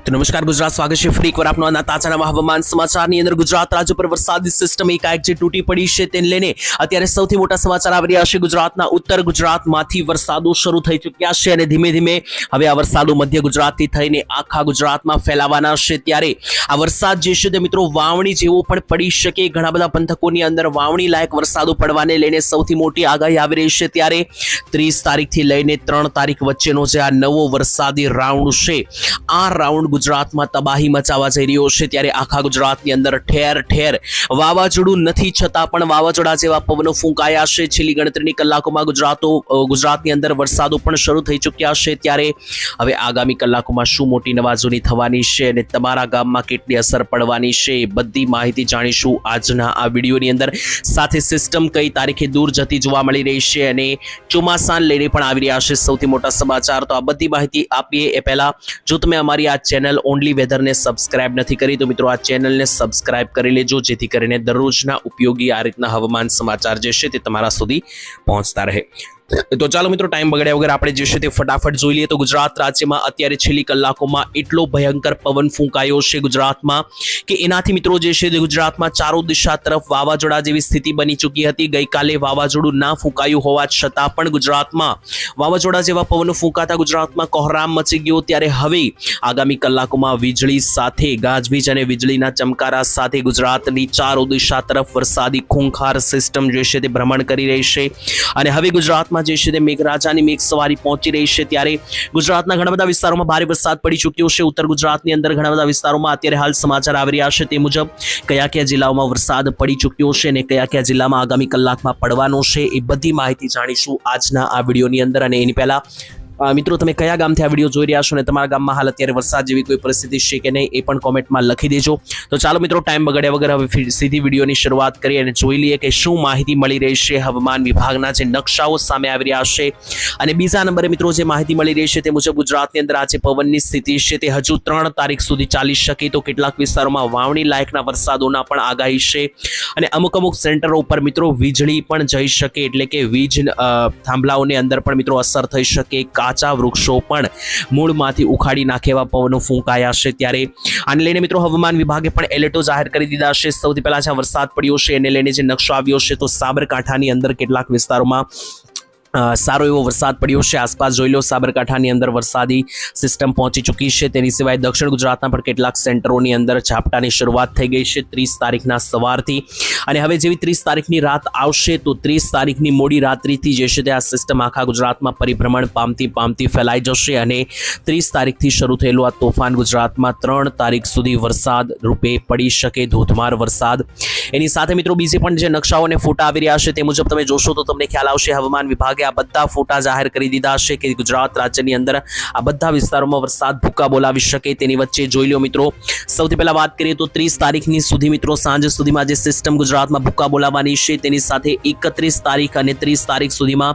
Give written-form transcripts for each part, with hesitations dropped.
તો નમસ્કાર ગુજરાત, સ્વાગત છે ફરી એકવાર આપનો આના તાજા હવામાન સમાચારની અંદર. ગુજરાત રાજ્ય પર વરસાદી સિસ્ટમ એકાએક જે તૂટી પડી છે તેને લઈને અત્યારે સૌથી મોટા સમાચાર આવી રહ્યા છે. ગુજરાતના ઉત્તર ગુજરાતમાંથી વરસાદો શરૂ થઈ ચૂક્યા છે અને ધીમે ધીમે હવે આ વરસાદો મધ્ય ગુજરાતથી થઈને આખા ગુજરાતમાં ફેલાવાના છે. ત્યારે આ વરસાદ જે છે તે મિત્રો વાવણી જેવો પણ પડી શકે. ઘણા બધા પંથકોની અંદર વાવણી લાયક વરસાદો પડવાને લઈને સૌથી મોટી આગાહી આવી રહી છે. ત્યારે 30 તારીખથી લઈને 3 તારીખ વચ્ચેનો જે આ નવો વરસાદી રાઉન્ડ છે, આ રાઉન્ડ ગુજરાતમાં તબાહી મચાવવા જઈ રહ્યો છે. ત્યારે આખા ગુજરાતની અંદર ઠેર ઠેર વાવાઝોડું નથી છતાં પણ વાવાઝોડા જેવા પવનો ફૂંકાયા છે. છેલ્લી ગણતરીની કલાકોમાં ગુજરાતની અંદર વરસાદો પણ શરૂ થઈ ચૂક્યા છે. ત્યારે હવે આગામી કલાકોમાં શું મોટી નવાજોની થવાની છે અને તમારા ગામમાં કેટલી અસર પડવાની છે, એ બધી માહિતી જાણીશું આજના આ વિડીયોની અંદર. સાથે સિસ્ટમ કઈ તારીખે દૂર જતી જોવા મળી રહી છે અને ચોમાસાને લઈને પણ આવી રહ્યા છે સૌથી મોટા સમાચાર. તો આ બધી માહિતી આપીએ એ પહેલા જો તમે અમારી આ ચેનલ ઓનલી વેધરને સબસ્ક્રાઇબ નથી કરી તો મિત્રો આ ચેનલને સબસ્ક્રાઇબ કરી લેજો, જેથી કરીને દરરોજના ઉપયોગી આ રીતના હવામાન સમાચાર જે છે તે તમારા સુધી પહોંચતા રહે. તો ચાલો મિત્રો, ટાઈમ બગડ્યા વગર આપણે જે છે તે ફટાફટ જોઈ લઈએ. તો ગુજરાત રાજ્યમાં અત્યારે છેલ્લી કલાકોમાં એટલો ભયંકર પવન ફૂંકાયો છે ગુજરાતમાં કે એનાથી મિત્રો જે છે તે ગુજરાતમાં ચારો દિશા તરફ વાવાઝોડા જેવી સ્થિતિ બની ચૂકી હતી. ગઈકાલે વાવાઝોડું ના ફૂંકાયું હોવા છતાં પણ ગુજરાતમાં વાવાઝોડા જેવા પવનો ફૂંકાતા ગુજરાતમાં કોહરામ મચી ગયો. ત્યારે હવે આગામી કલાકોમાં વીજળી સાથે ગાજવીજ અને વીજળીના ચમકારા સાથે ગુજરાતની ચારો દિશા તરફ વરસાદી ખૂંખાર સિસ્ટમ જે છે તે ભ્રમણ કરી રહી છે અને હવે ગુજરાતમાં જે છે તે મેઘરાજાની મેઘસવારી પહોંચી રહી છે. ત્યારે ગુજરાતના ઘણા બધા વિસ્તારોમાં ભારે વરસાદ પડી ચૂક્યો છે. ઉત્તર ગુજરાતની અંદર ઘણા બધા વિસ્તારોમાં અત્યારે હાલ સમાચાર આવી રહ્યા છે તે મુજબ કયા જિલ્લાઓમાં વરસાદ પડી ચૂક્યો છે અને કયા જિલ્લામાં આગામી કલાકમાં પડવાનો છે, એ બધી માહિતી જાણીશું આજના આ વિડીયોની અંદર. અને એની પહેલા મિત્રો, તમે કયા ગામથી આ વિડીયો જોઈ રહ્યા છો અને તમારા ગામમાં હાલ અત્યારે વરસાદ જેવી કોઈ પરિસ્થિતિ છે કે નહીં, એ પણ કોમેન્ટમાં લખી દેજો. તો ચાલો મિત્રો, ટાઈમ બગાડ્યા વગર હવે સીધી વિડીયોની શરૂઆત કરીએ અને જોઈ લઈએ કે શું માહિતી મળી રહી છે. હવામાન વિભાગના જે નકશાઓ સામે આવી રહ્યા છે અને બીજા નંબરે મિત્રો જે માહિતી મળી રહી છે તે મુજબ ગુજરાતની અંદર આજે પવનની સ્થિતિ છે તે હજુ 3 તારીખ સુધી ચાલી શકે. તો કેટલાક વિસ્તારોમાં વાવણી લાયકના વરસાદોના પણ આગાહી છે અને અમુક સેન્ટરો ઉપર મિત્રો વીજળી પણ જઈ શકે, એટલે કે વીજ થાંભલાઓની અંદર પણ મિત્રો અસર થઈ શકે. કાચા વૃક્ષો પણ મૂળમાંથી ઉખાડી નાખે એવા પવનો ફૂંકાયા છે. ત્યારે આને લઈને મિત્રો હવામાન વિભાગે પણ એલર્ટો જાહેર કરી દીધા છે. સૌથી પહેલા જ્યાં વરસાદ પડ્યો છે એને લઈને જે નકશો આવ્યો છે, તો સાબરકાંઠાની અંદર કેટલાક વિસ્તારોમાં સારો એવો વરસાદ પડ્યો છે. આસપાસ જોઈ લો, સાબરકાંઠાની અંદર વરસાદી સિસ્ટમ પહોંચી ચૂકી છે. તેની સિવાય દક્ષિણ ગુજરાતના પણ કેટલાક સેન્ટરોની અંદર ઝાપટાની શરૂઆત થઈ ગઈ છે 30 તારીખના સવારથી. અને હવે જેવી 30 તારીખની રાત આવશે તો 30 તારીખની મોડી રાત્રિથી જે છે તે આ સિસ્ટમ આખા ગુજરાતમાં પરિભ્રમણ પામતી ફેલાઈ જશે અને 30 તારીખથી શરૂ થયેલું આ તોફાન ગુજરાતમાં 3 તારીખ સુધી વરસાદ રૂપે પડી શકે, ધોધમાર વરસાદ. એની સાથે મિત્રો બીજી પણ જે નકશાઓ અને ફોટા આવી રહ્યા છે તે મુજબ તમે જોશો તો તમને ખ્યાલ આવશે. હવામાન વિભાગે આ બધા ફોટા જાહેર કરી દીધા છે કે ગુજરાત રાજ્યની અંદર આ બધા વિસ્તારોમાં વરસાદ ભૂકા બોલાવી શકે. તેની વચ્ચે જોઈ લો મિત્રો, સૌથી પહેલા વાત કરીએ તો 30 તારીખની સુધી મિત્રો સાંજ સુધીમાં જે સિસ્ટમ ગુજરાતમાં ભૂકા બોલાવવાની છે, તેની સાથે 31 તારીખ અને 30 તારીખ સુધીમાં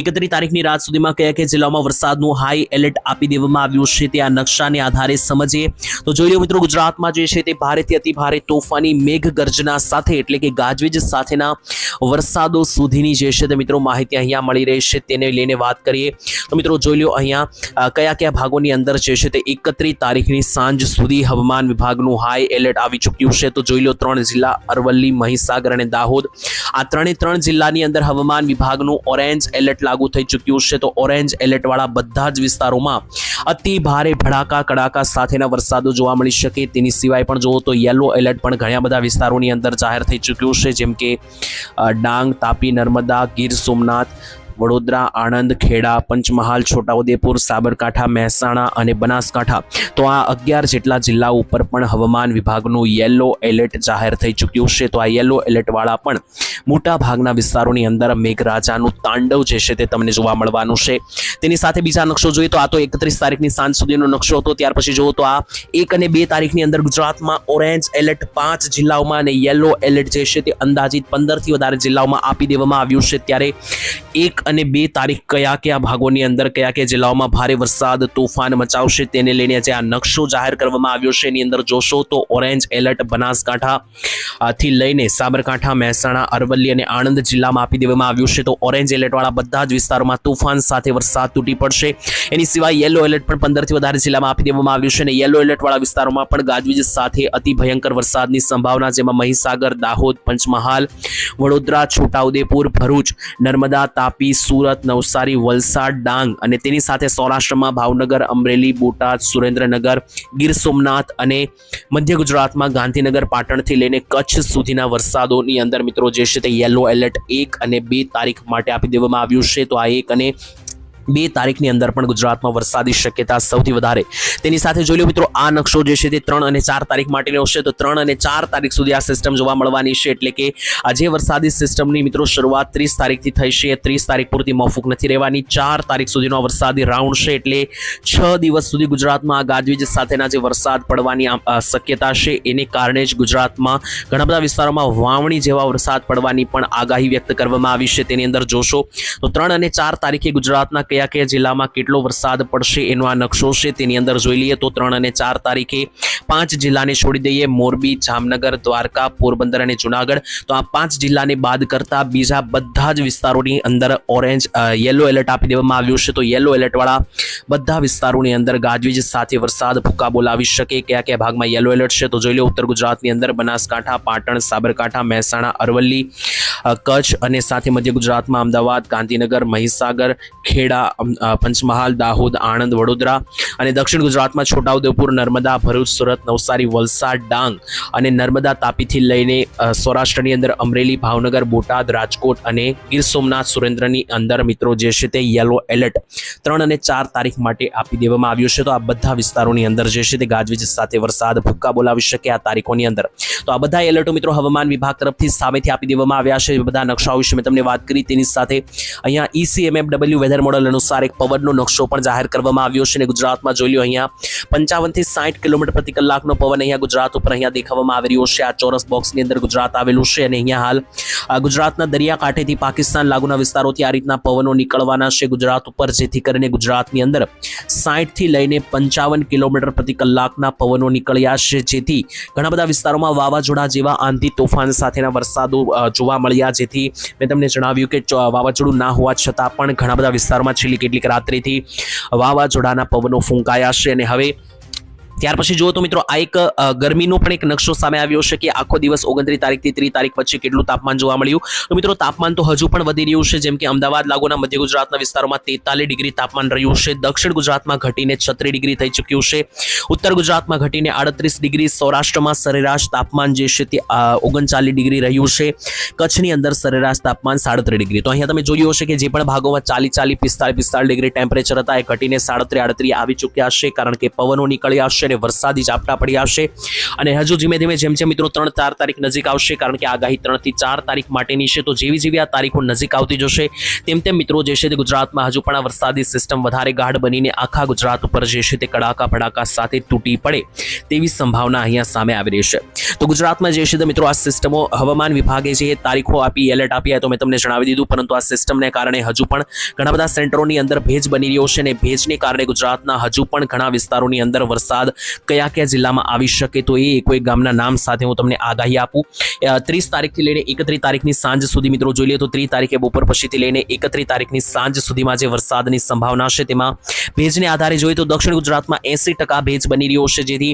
31 તારીખની રાત સુધીમાં કયા જિલ્લાઓમાં વરસાદનું હાઈ એલર્ટ આપી દેવામાં આવ્યું છે તે આ નકશાને આધારે સમજીએ તો જોઈ લો મિત્રો, ગુજરાતમાં જે છે તે ભારેથી અતિ ભારે તોફાની મેઘ ગર્જના સાથે એટલે કે ગાજવીજ સાથેના વરસાદો સુધીની જે છે તે મિત્રો માહિતી અહીંયા મળી રહી છે. તેને લઈને વાત કરીએ તો મિત્રો જોઈ લો અહીંયા કયા ભાગોની અંદર જે છે તે 31 તારીખની સાંજ સુધી હવામાન વિભાગનું હાઈ એલર્ટ આવી ચૂક્યું છે. તો જોઈ લો 3 જિલ્લા અરવલ્લી, મહીસાગર અને દાહોદ, આ 3 જિલ્લાની અંદર હવામાન વિભાગનું ઓરેન્જ એલર્ટ લાગુ થઈ ચૂક્યું છે. તો ઓરેન્જ એલર્ટ વાળા બધા જ વિસ્તારોમાં અતિ ભારે ભડાકા કડાકા સાથેના વરસાદો જોવા મળી શકે. તેની સિવાય પણ જુઓ તો યેલો એલર્ટ પણ ઘણા બધા વિસ્તારોની અંદર જાહેર થઈ ચૂક્યું છે, જેમ કે ડાંગ, તાપી, નર્મદા, ગીર સોમનાથ, વડોદરા, આણંદ, ખેડા, પંચમહાલ, છોટાઉદેપુર, સાબરકાંઠા, મહેસાણા અને બનાસકાંઠા. તો આ 11 જેટલા જિલ્લાઓ ઉપર પણ હવામાન વિભાગનું યેલો એલર્ટ જાહેર થઈ ચૂક્યું છે. તો આ યેલો એલર્ટ વાળા પણ મોટા ભાગના વિસ્તારોની અંદર મેઘરાજાનું તાંડવ જે છે તે તમને જોવા મળવાનું છે. તેની સાથે બીજા નકશો જોઈએ તો આ તો 31 તારીખની સાંજ સુધીનો નકશો હતો. ત્યાર પછી જુઓ તો આ 1 અને 2 તારીખની અંદર ગુજરાતમાં ઓરેન્જ એલર્ટ 5 જિલ્લાઓમાં અને યેલો એલર્ટ જે છે તે અંદાજિત 15થી વધારે જિલ્લાઓમાં આપી દેવામાં આવ્યું છે. ત્યારે 1 અને 2 તારીખ કયા ભાગોની અંદર કયા જિલ્લાઓમાં ભારે વરસાદ તોફાન મચાવશે તેને લઈને જે આ નકશો જાહેર કરવામાં આવ્યો છે એની અંદર જોશો તો ઓરેન્જ એલર્ટ બનાસકાંઠા થી લઈને સાબરકાંઠા, મહેસાણા, અરવલ્લી અને આણંદ જિલ્લામાં આપી દેવામાં આવ્યું છે. તો ઓરેન્જ એલર્ટ વાળા બધા જ વિસ્તારોમાં તોફાન સાથે વરસાદ તૂટી પડશે. એની સિવાય યેલો એલર્ટ પણ 15 થી વધારે જિલ્લામાં આપી દેવામાં આવ્યું છે અને યેલો એલર્ટ વાળા વિસ્તારોમાં પણ ગાજવીજ સાથે અતિ ભયંકર વરસાદની સંભાવના, જેમાં મહીસાગર, દાહોદ, પંચમહાલ, વડોદરા, છોટાઉદેપુર, ભરૂચ, નર્મદા, તાપી, સુરત, નવસારી, વલસાડ, ડાંગ અને તેની સાથે સૌરાષ્ટ્રમાં ભાવનગર, અમરેલી, બોટાદ, સુરેન્દ્રનગર, ગીર સોમનાથ અને મધ્ય ગુજરાતમાં ગાંધીનગર, પાટણથી લઈને કચ્છ સુધીના વરસાદોની અંદર મિત્રો જે છે તે યેલો એલર્ટ 1 અને 2 તારીખ માટે આપી દેવામાં આવ્યું છે. તો આ 1 અને 2 તારીખની અંદર પણ ગુજરાતમાં વરસાદી શક્યતા સૌથી વધારે. તેની સાથે જોઈ લો મિત્રો આ નકશો જે છે તે 3 અને 4 તારીખ માટેનો છે. તો 3 અને 4 તારીખ સુધી આ સિસ્ટમ જોવા મળવાની છે, એટલે કે આજે વરસાદી સિસ્ટમની મિત્રો શરૂઆત 30 તારીખથી થઈ છે. 30 તારીખ પૂરતી મોફૂક નથી રહેવાની. 4 તારીખ સુધીનો વરસાદી રાઉન્ડ છે, એટલે 6 દિવસ સુધી ગુજરાતમાં આ ગાજવીજ સાથેના જે વરસાદ પડવાની શક્યતા છે એને કારણે જ ગુજરાતમાં ઘણા બધા વિસ્તારોમાં વાવણી જેવા વરસાદ પડવાની પણ આગાહી વ્યક્ત કરવામાં આવી છે. તેની અંદર જોશો તો 3 અને 4 તારીખે ગુજરાતના કયા જિલ્લામાં કેટલો વરસાદ પડશે એનો આ નકશો છે. તેની અંદર જોઈ લઈએ તો 3 અને 4 તારીખે 5 જિલ્લાને છોડી દઈએ, મોરબી, જામનગર, દ્વારકા, પોરબંદર અને જુનાગઢ. તો આ 5 જિલ્લાને બાદ કરતા બીજા બધા જ વિસ્તારોની અંદર ઓરેન્જ યેલો એલર્ટ આપી દેવામાં આવ્યું છે. તો યેલો એલર્ટ વાળા બધા વિસ્તારોની અંદર ગાજવીજ સાથે વરસાદ ભૂકા બોલાવી શકે. કયા ભાગમાં યેલો એલર્ટ છે તો જોઈ લો ઉત્તર ગુજરાતની અંદર બનાસકાંઠા, પાટણ, સાબરકાંઠા, મહેસાણા, અરવલ્લી, કચ્છ અને સાથે મધ્ય ગુજરાતમાં અમદાવાદ, ગાંધીનગર, મહીસાગર, ખેડા, પંચમહાલ, દાહોદ, આણંદ, વડોદરા અને દક્ષિણ ગુજરાતમાં છોટાઉદેપુર, નર્મદા, ભરૂચ, સુરત, નવસારી, વલસાડ, ડાંગ અને નર્મદા, તાપીથી લઈને સૌરાષ્ટ્રની અંદર અમરેલી, ભાવનગર, બોટાદ, રાજકોટ અને ગીર સોમનાથ, સુરેન્દ્રની અંદર મિત્રો જે છે તે યેલો એલર્ટ 3 અને 4 તારીખ માટે આપી દેવામાં આવ્યું છે. તો આ બધા વિસ્તારોની અંદર જે છે તે ગાજવીજ સાથે વરસાદ ભૂક્કા બોલાવી શકે આ તારીખોની અંદર. તો આ બધા એલર્ટો મિત્રો હવામાન વિભાગ તરફથી સામેથી આપી દેવામાં આવ્યા છે. બધા નકશાઓ વિશે મેં તમને વાત કરી. તેની સાથે અહીંયા ECMFW વેધર મોડલ અનુસાર એક પવનનો નકશો પણ જાહેર કરવામાં આવ્યો છે અને ગુજરાતમાં જોઈ લો અહીંયા 55 થી 60 કિલોમીટર પ્રતિ કલાકનો પવન અહીંયા ગુજરાત ઉપર અહીંયા દેખાવામાં આવી રહ્યો છે. આ ચોરસ બોક્સની અંદર ગુજરાત આવેલું છે અને અહીંયા હાલ ગુજરાતના દરિયાકાંઠેથી પાકિસ્તાન લાગુના વિસ્તારોથી આ રીતના પવનો નીકળવાના છે ગુજરાત ઉપર, જેથી કરીને ગુજરાતની અંદર 60 થી લઈને 55 કિલોમીટર પ્રતિ કલાકના પવનો નીકળ્યા છે, જેથી ઘણા બધા વિસ્તારોમાં વાવાઝોડા જેવા આંધી તોફાન સાથેના વરસાદો જોવા મળ્યા. જેથી મેં તમને જણાવ્યું કે વાવાઝોડું ના હોવા છતાં પણ ઘણા બધા વિસ્તારોમાં છેલ્લી કેટલીક રાત્રિથી વાવાઝોડાના પવનો ફૂંકાયા છે. અને હવે ત્યાર પછી જુઓ તો મિત્રો આ એક ગરમીનો પણ એક નકશો સામે આવ્યો છે કે આખો દિવસ 29 તારીખથી 30 તારીખ વચ્ચે કેટલું તાપમાન જોવા મળ્યું. તો મિત્રો તાપમાન તો હજુ પણ વધી રહ્યું છે, જેમ કે અમદાવાદ લાગુના મધ્ય ગુજરાતના વિસ્તારોમાં 43 ડિગ્રી તાપમાન રહ્યું છે. દક્ષિણ ગુજરાતમાં ઘટીને 36 ડિગ્રી થઈ ચૂક્યું છે. ઉત્તર ગુજરાતમાં ઘટીને 38 ડિગ્રી. સૌરાષ્ટ્રમાં સરેરાશ તાપમાન જે છે તે 39 ડિગ્રી રહ્યું છે. કચ્છની અંદર સરેરાશ તાપમાન 37 ડિગ્રી. તો અહીંયા તમે જોયું હશે કે જે પણ ભાગોમાં 40, 45 ડિગ્રી ટેમ્પરેચર હતા એ ઘટીને 37, 38 આવી ચૂક્યા છે, કારણ કે પવનો નીકળ્યા છે અને વરસાદી ઝાપટા પડી આવશે. અને હજુ ધીમે ધીમે જેમ મિત્રો 3-4 તારીખ નજીક આવશે, કારણ કે આગાહી 3 થી 4 તારીખ માટેની છે. તો જેવી આ તારીખો નજીક આવતી જશે તેમ મિત્રો જે છે તે ગુજરાતમાં હજુ પણ આ વરસાદી સિસ્ટમ વધારે ગાઢ બનીને આખા ગુજરાત ઉપર જે છે તે કડાકા ભડાકા સાથે તૂટી પડે તેવી સંભાવના અહીંયા સામે આવી રહી છે. તો ગુજરાતમાં જે છે તે મિત્રો આ સિસ્ટમો હવામાન વિભાગે જે તારીખો આપી, એલર્ટ આપી તો મેં તમને જણાવી દીધું, પરંતુ આ સિસ્ટમને કારણે હજુ પણ ઘણા બધા સેન્ટરોની અંદર ભેજ બની રહ્યો છે અને ભેજને કારણે ગુજરાતના હજુ પણ ઘણા વિસ્તારોની અંદર વરસાદ કયા જિલ્લામાં આવી શકે. તો એ કોઈ ગામના નામ સાથે હું તમને આગાહી આપું. 30 તારીખથી લઈને 31 તારીખની સાંજ સુધી મિત્રો જોઈ લઈએ તો 30 તારીખે બપોર પછીથી લઈને 31 તારીખની સાંજ સુધીમાં જે વરસાદની સંભાવના છે તેમાં ભેજને આધારે જોઈએ તો દક્ષિણ ગુજરાતમાં 80% ભેજ બની રહ્યો છે, જેથી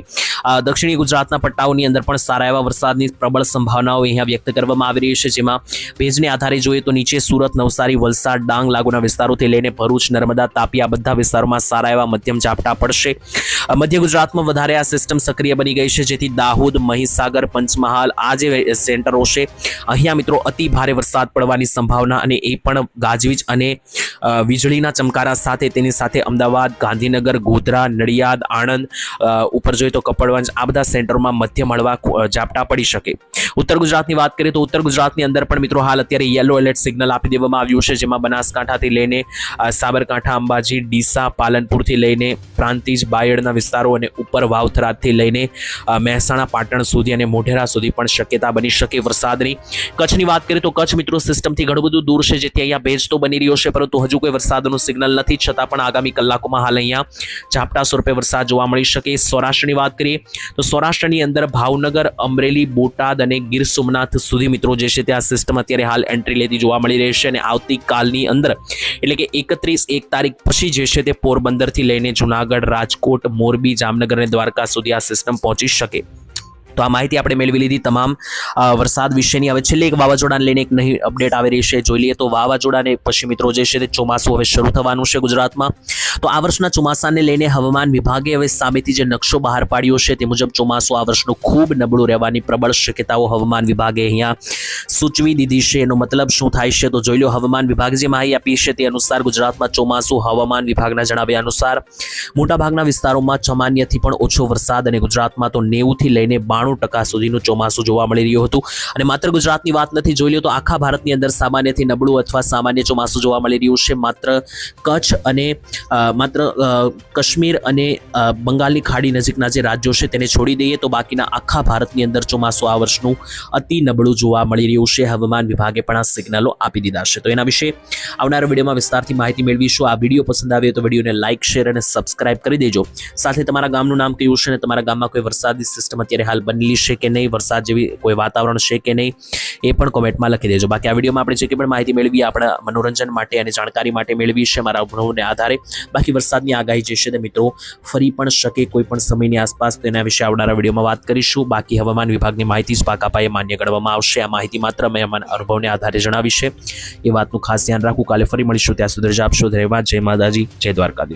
દક્ષિણી ગુજરાતના પટ્ટાઓની અંદર પણ સારા એવા વરસાદની પ્રબળ સંભાવનાઓ અહીંયા વ્યક્ત કરવામાં આવી રહી છે. જેમાં ભેજને આધારે જોઈએ તો નીચે સુરત, નવસારી, વલસાડ, ડાંગ લાગુના વિસ્તારોથી લઈને ભરૂચ, નર્મદા, તાપી આ બધા વિસ્તારોમાં સારા એવા મધ્યમ ઝાપટા પડશે. મધ્ય ગુજરાતમાં વધારે આ સિસ્ટમ સક્રિય બની ગઈ છે, જેથી દાહોદ, મહીસાગર, પંચમહાલ આ જે સેન્ટરો છે અહીંયા મિત્રો અતિ ભારે વરસાદ પડવાની સંભાવના, અને એ પણ ગાજવીજ અને વીજળીના ચમકારા સાથે. તેની સાથે અમદાવાદ, ગાંધીનગર, ગોધરા, નડિયાદ, આણંદ ઉપર જોઈએ તો કપડવંજ આ બધા સેન્ટરોમાં મધ્યમ હળવા ઝાપટા પડી શકે. ઉત્તર ગુજરાતની વાત કરીએ તો ઉત્તર ગુજરાતની અંદર પણ મિત્રો હાલ અત્યારે યેલો એલર્ટ સિગ્નલ આપી દેવામાં આવ્યું છે, જેમાં બનાસકાંઠાથી લઈને સાબરકાંઠા, અંબાજી, ડીસા, પાલનપુરથી લઈને પ્રાંતિજ, બાયડના વિસ્તારો અને ઉપર વાવથરાથી લઈને મહેસાણા પાટણ સુધી અને મોઢેરા સુધી પણ શક્યતા બની શકે વરસાદની. કચ્છની વાત કરીએ તો કચ્છ મિત્રો સિસ્ટમથી ઘણું બધું દૂર છે, જેથી અહીંયા ભેજ તો બની રહ્યો છે, પરંતુ હજુ કોઈ વરસાદનું સિગ્નલ નથી. છતાં પણ આગામી કલાકોમાં હાલ અહીંયા ઝાપટા સ્વરૂપે વરસાદ જોવા મળી શકે. સૌરાષ્ટ્રની વાત કરીએ તો સૌરાષ્ટ્રની અંદર ભાવનગર, અમરેલી, બોટાદ અને ગીર સોમનાથ સુધી મિત્રો જે છે ત્યાં સિસ્ટમ અત્યારે હાલ એન્ટ્રી લેતી જોવા મળી રહી છે. અને આવતીકાલની અંદર એટલે કે 31 તારીખ પછી જે છે તે પોરબંદરથી લઈને જુનાગઢ, રાજકોટ, મોરબી, જામનગર અને દ્વારકા સુધી આ સિસ્ટમ પહોંચી શકે. તો આ માહિતી આપણે મેળવી લીધી તમામ વરસાદ વિશેની. હવે છેલ્લે એક વાવાઝોડાને લઈને એક નવી અપડેટ આવી રહી છે, જોઈ લઈએ તો વાવાઝોડાને પછી મિત્રો જે છે તે ચોમાસું હવે શરૂ થવાનું છે ગુજરાતમાં. તો આ વર્ષના ચોમાસાને લઈને હવામાન વિભાગે હવે સામેથી જે નકશો બહાર પાડ્યો છે તે મુજબ ચોમાસું આ વર્ષનું ખૂબ નબળું રહેવાની પ્રબળ શક્યતાઓ હવામાન વિભાગે અહીંયા સૂચવી દીધી છે. એનો મતલબ શું થાય છે તો જોઈ લો. હવામાન વિભાગે જે માહિતી આપી છે તે અનુસાર ગુજરાતમાં ચોમાસું હવામાન વિભાગના જણાવ્યા અનુસાર મોટાભાગના વિસ્તારોમાં સામાન્યથી પણ ઓછો વરસાદ અને ગુજરાતમાં તો 90 થી લઈને 92% સુધીનું ચોમાસું જોવા મળી રહ્યું હતું. અને માત્ર ગુજરાતની વાત નથી, જોઈ લો તો આખા ભારતની અંદર સામાન્યથી નબળું અથવા સામાન્ય ચોમાસું જોવા મળી રહ્યું છે. માત્ર કચ્છ અને કાશ્મીર અને બંગાળની ખાડી નજીકના જે રાજ્યો છે તેને છોડી દઈએ તો બાકીના આખા ભારતની અંદર ચોમાસું આ વર્ષનું અતિ નબળું જોવા મળી રહ્યું છે. હવામાન વિભાગે પણ આ સિગ્નલો આપી દીધા છે. તો એના વિશે આવનારા વિડીયોમાં વિસ્તારથી માહિતી મેળવીશું. આ વિડીયો પસંદ આવે તો વિડીયોને લાઇક, શેર અને સબસ્ક્રાઇબ કરી દેજો. સાથે તમારા ગામનું નામ કયું છે અને તમારા ગામમાં કોઈ વરસાદી સિસ્ટમ અત્યારે હાલ બનેલી છે કે નહીં, વરસાદ જેવી કોઈ વાતાવરણ છે કે નહીં, એ પણ કોમેન્ટમાં લખી દેજો. બાકી આ વિડીયોમાં આપણે જે કંઈ પણ માહિતી મેળવી આપણા મનોરંજન માટે અને જાણકારી માટે મેળવી છે મારા અનુભવને આધારે. બાકી વરસાદની આગાહી જે છે તે મિત્રો ફરી પણ શકે કોઈ પણ સમયની આસપાસ, તો એના વિશે આવનારા વિડીયોમાં વાત કરીશું. બાકી હવામાન વિભાગની માહિતી જ પાકા પાયે માન્ય ગણવામાં આવશે. આ માહિતી માત્ર મેં અમારા અનુભવને આધારે જણાવી છે, એ વાતનું ખાસ ધ્યાન રાખવું. કાલે ફરી મળીશું, ત્યાં સુધી રજા આપશો. ધન્યવાદ. જય માતાજી, જય દ્વારકાધીશ.